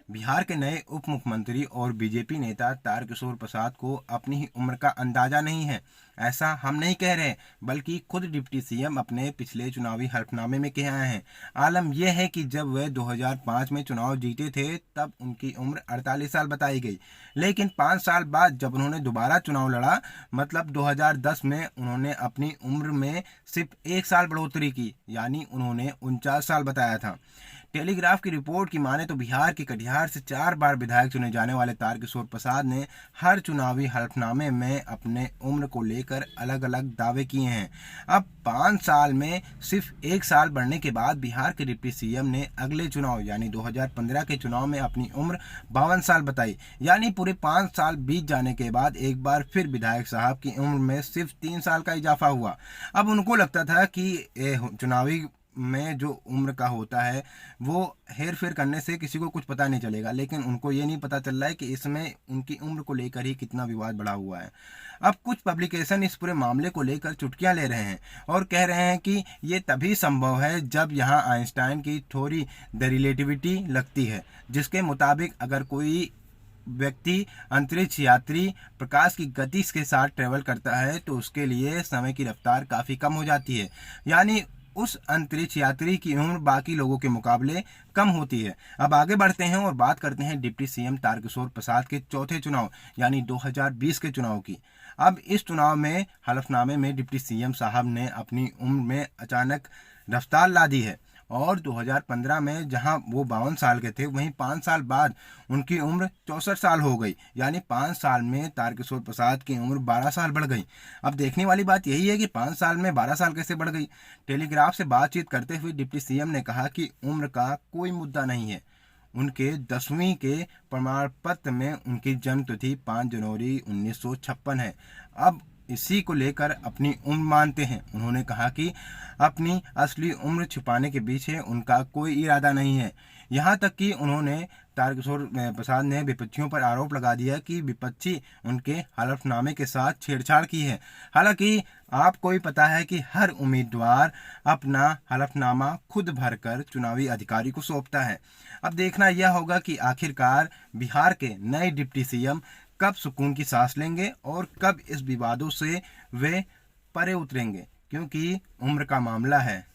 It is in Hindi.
बिहार के नए उप मुख्यमंत्री और बीजेपी नेता तारकिशोर प्रसाद को अपनी ही उम्र का अंदाजा नहीं है। ऐसा हम नहीं कह रहे, बल्कि खुद डिप्टी सीएम अपने पिछले चुनावी हलफनामे में कह आए हैं। आलम यह है कि जब वे 2005 में चुनाव जीते थे तब उनकी उम्र 48 साल बताई गई, लेकिन 5 साल बाद जब उन्होंने दोबारा चुनाव लड़ा, मतलब 2010 में, उन्होंने अपनी उम्र में सिर्फ 1 साल बढ़ोतरी की, यानी उन्होंने 49 साल बताया था। टेलीग्राफ की रिपोर्ट की माने तो बिहार के कटिहार से 4 बार विधायक चुने जाने वाले तारकिशोर प्रसाद ने हर चुनावी हलफनामे में अपने उम्र को लेकर अलग अलग दावे किए हैं। अब 5 साल में सिर्फ 1 साल बढ़ने के बाद बिहार के डिप्टी सीएम ने अगले चुनाव यानी 2015 के चुनाव में अपनी उम्र 52 साल बताई। यानी पूरे 5 साल बीत जाने के बाद एक बार फिर विधायक साहब की उम्र में सिर्फ 3 साल का इजाफा हुआ। अब उनको लगता था कि चुनावी में जो उम्र का होता है वो हेर फेर करने से किसी को कुछ पता नहीं चलेगा, लेकिन उनको ये नहीं पता चल रहा है कि इसमें उनकी उम्र को लेकर ही कितना विवाद बढ़ा हुआ है। अब कुछ पब्लिकेशन इस पूरे मामले को लेकर चुटकियां ले रहे हैं और कह रहे हैं कि ये तभी संभव है जब यहाँ आइंस्टाइन की थ्योरी द रिलेटिविटी लगती है, जिसके मुताबिक अगर कोई व्यक्ति अंतरिक्ष यात्री प्रकाश की गति के साथ ट्रेवल करता है तो उसके लिए समय की रफ्तार काफ़ी कम हो जाती है, यानी उस अंतरिक्ष यात्री की उम्र बाकी लोगों के मुकाबले कम होती है। अब आगे बढ़ते हैं और बात करते हैं डिप्टी सीएम तारकिशोर प्रसाद के चौथे चुनाव यानी 2020 के चुनाव की। अब इस चुनाव में हलफनामे में डिप्टी सीएम साहब ने अपनी उम्र में अचानक रफ्तार ला दी है और 2015 में जहां वो 52 साल के थे, वहीं 5 साल बाद उनकी उम्र 64 साल हो गई, यानी 5 साल में तारकिशोर प्रसाद की उम्र 12 साल बढ़ गई। अब देखने वाली बात यही है कि 5 साल में 12 साल कैसे बढ़ गई। टेलीग्राफ से बातचीत करते हुए डिप्टी सीएम ने कहा कि उम्र का कोई मुद्दा नहीं है। उनके 10वीं के प्रमाण पत्र में उनकी जन्म तिथि 5 जनवरी 1956 है। अब इसी को लेकर अपनी उम्र मानते हैं। उन्होंने कहा कि अपनी असली उम्र छुपाने के पीछे उनका कोई इरादा नहीं है। यहाँ तक कि उन्होंने तारकिशोर प्रसाद ने विपक्षियों पर आरोप लगा दिया कि विपक्षी उनके हलफनामे के साथ छेड़छाड़ की है। हालांकि आपको भी पता है कि हर उम्मीदवार अपना हलफनामा खुद भरकर चुनावी अधिकारी को सौंपता है। अब देखना यह होगा कि आखिरकार बिहार के नए डिप्टी सीएम कब सुकून की सांस लेंगे और कब इस विवादों से वे परे उतरेंगे, क्योंकि उम्र का मामला है।